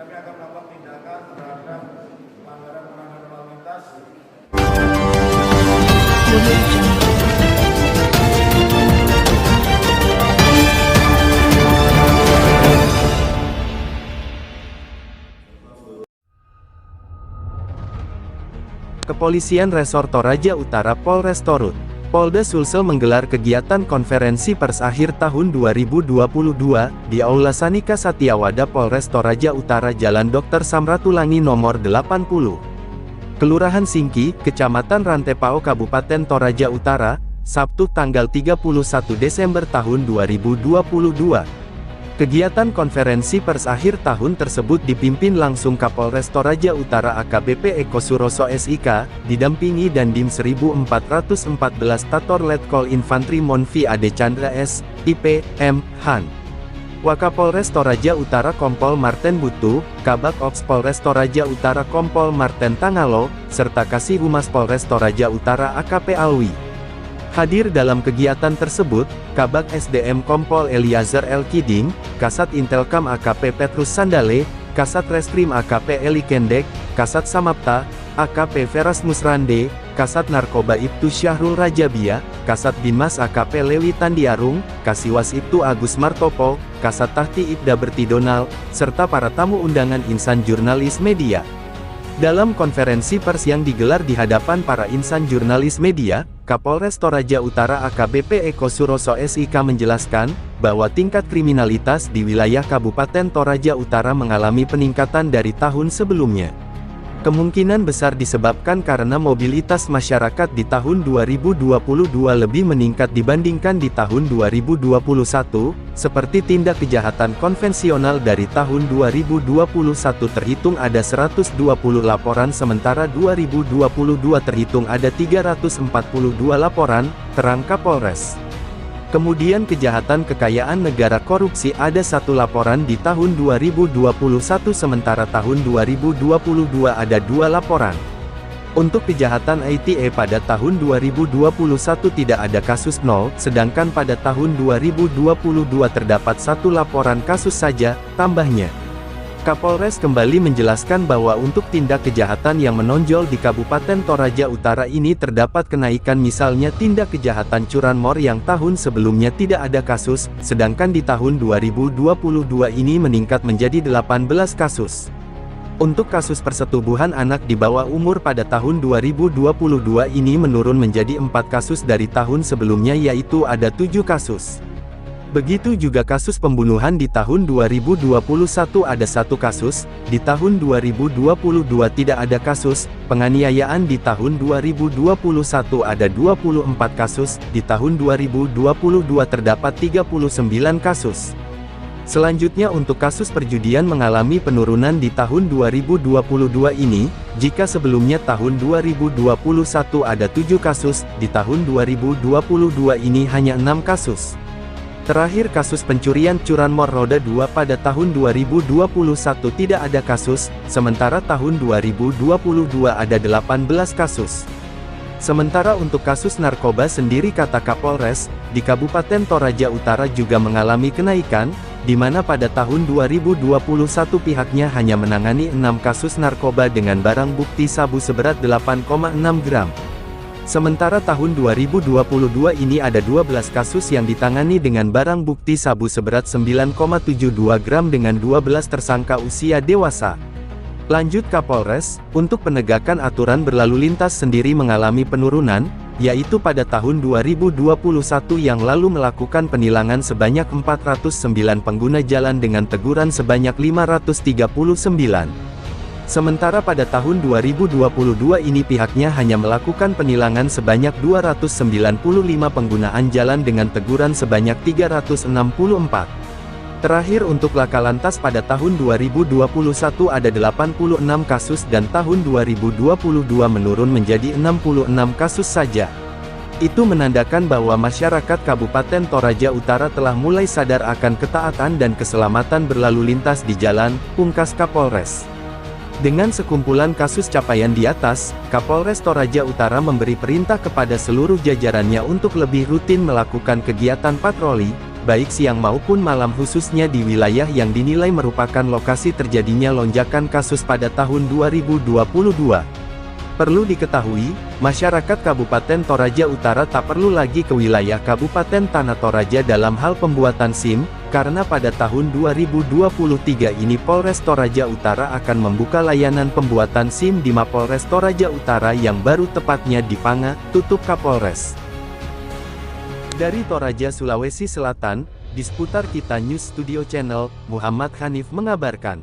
kami akan melakukan tindakan terhadap pelanggaran lalu lintas. Kepolisian Resor Toraja Utara Polres Torut, Polda Sulsel menggelar kegiatan konferensi pers akhir tahun 2022 di Aula Sanika Satyawada Polres Toraja Utara Jalan Dr. Samratulangi nomor 80. Kelurahan Singki, Kecamatan Rantepao Kabupaten Toraja Utara, Sabtu tanggal 31 Desember tahun 2022. Kegiatan konferensi pers akhir tahun tersebut dipimpin langsung Kapolres Toraja Utara AKBP Eko Suroso SIK, didampingi Dandim 1414 Tator Letkol Infantri Monvi Ade Chandra S, IP, M, Han. Wakapolres Toraja Utara Kompol Marten Butu, Kabak Ops Polres Toraja Utara Kompol Marten Tangalo, serta Kasih Humas Polres Toraja Utara AKP Alwi. Hadir dalam kegiatan tersebut, Kabak SDM Kompol Eliazar L. Kiding, Kasat Intelkam AKP Petrus Sandale, Kasat Reskrim AKP Eli Kendek, Kasat Samapta, AKP Veras Musrande, Kasat Narkoba Ibtu Syahrul Rajabia, Kasat Binmas AKP Lewi Tandiarung, Kasiwas Ibtu Agus Martopo, Kasat Tahti Ibda Bertidonal, serta para tamu undangan insan jurnalis media. Dalam konferensi pers yang digelar di hadapan para insan jurnalis media, Kapolres Toraja Utara AKBP Eko Suroso SIK menjelaskan, bahwa tingkat kriminalitas di wilayah Kabupaten Toraja Utara mengalami peningkatan dari tahun sebelumnya. Kemungkinan besar disebabkan karena mobilitas masyarakat di tahun 2022 lebih meningkat dibandingkan di tahun 2021, seperti tindak kejahatan konvensional dari tahun 2021 terhitung ada 120 laporan sementara 2022 terhitung ada 342 laporan, terang Kapolres. Kemudian kejahatan kekayaan negara korupsi ada 1 laporan di tahun 2021 sementara tahun 2022 ada 2 laporan. Untuk kejahatan ITE pada tahun 2021 tidak ada kasus 0, sedangkan pada tahun 2022 terdapat 1 laporan kasus saja, tambahnya. Kapolres kembali menjelaskan bahwa untuk tindak kejahatan yang menonjol di Kabupaten Toraja Utara ini terdapat kenaikan misalnya tindak kejahatan curanmor yang tahun sebelumnya tidak ada kasus, sedangkan di tahun 2022 ini meningkat menjadi 18 kasus. Untuk kasus persetubuhan anak di bawah umur pada tahun 2022 ini menurun menjadi 4 kasus dari tahun sebelumnya yaitu ada 7 kasus. Begitu juga kasus pembunuhan di tahun 2021 ada 1 kasus, di tahun 2022 tidak ada kasus, penganiayaan di tahun 2021 ada 24 kasus, di tahun 2022 terdapat 39 kasus. Selanjutnya untuk kasus perjudian mengalami penurunan di tahun 2022 ini, jika sebelumnya tahun 2021 ada 7 kasus, di tahun 2022 ini hanya 6 kasus. Terakhir kasus pencurian curanmor roda 2 pada tahun 2021 tidak ada kasus, sementara tahun 2022 ada 18 kasus. Sementara untuk kasus narkoba sendiri kata Kapolres, di Kabupaten Toraja Utara juga mengalami kenaikan, di mana pada tahun 2021 pihaknya hanya menangani 6 kasus narkoba dengan barang bukti sabu seberat 8,6 gram. Sementara tahun 2022 ini ada 12 kasus yang ditangani dengan barang bukti sabu seberat 9,72 gram dengan 12 tersangka usia dewasa. Lanjut Kapolres, untuk penegakan aturan berlalu lintas sendiri mengalami penurunan, yaitu pada tahun 2021 yang lalu melakukan penilangan sebanyak 409 pengguna jalan dengan teguran sebanyak 539. Sementara pada tahun 2022 ini pihaknya hanya melakukan penilangan sebanyak 295 penggunaan jalan dengan teguran sebanyak 364. Terakhir untuk laka lantas pada tahun 2021 ada 86 kasus dan tahun 2022 menurun menjadi 66 kasus saja. Itu menandakan bahwa masyarakat Kabupaten Toraja Utara telah mulai sadar akan ketaatan dan keselamatan berlalu lintas di jalan, pungkas Kapolres. Dengan sekumpulan kasus capaian di atas, Kapolres Toraja Utara memberi perintah kepada seluruh jajarannya untuk lebih rutin melakukan kegiatan patroli, baik siang maupun malam khususnya di wilayah yang dinilai merupakan lokasi terjadinya lonjakan kasus pada tahun 2022. Perlu diketahui, masyarakat Kabupaten Toraja Utara tak perlu lagi ke wilayah Kabupaten Tanah Toraja dalam hal pembuatan SIM, karena pada tahun 2023 ini Polres Toraja Utara akan membuka layanan pembuatan SIM di Mapolres Toraja Utara yang baru, tepatnya di Panga, Tutup Kapolres. Dari Toraja, Sulawesi Selatan, di seputar Kita News Studio Channel, Muhammad Hanif mengabarkan.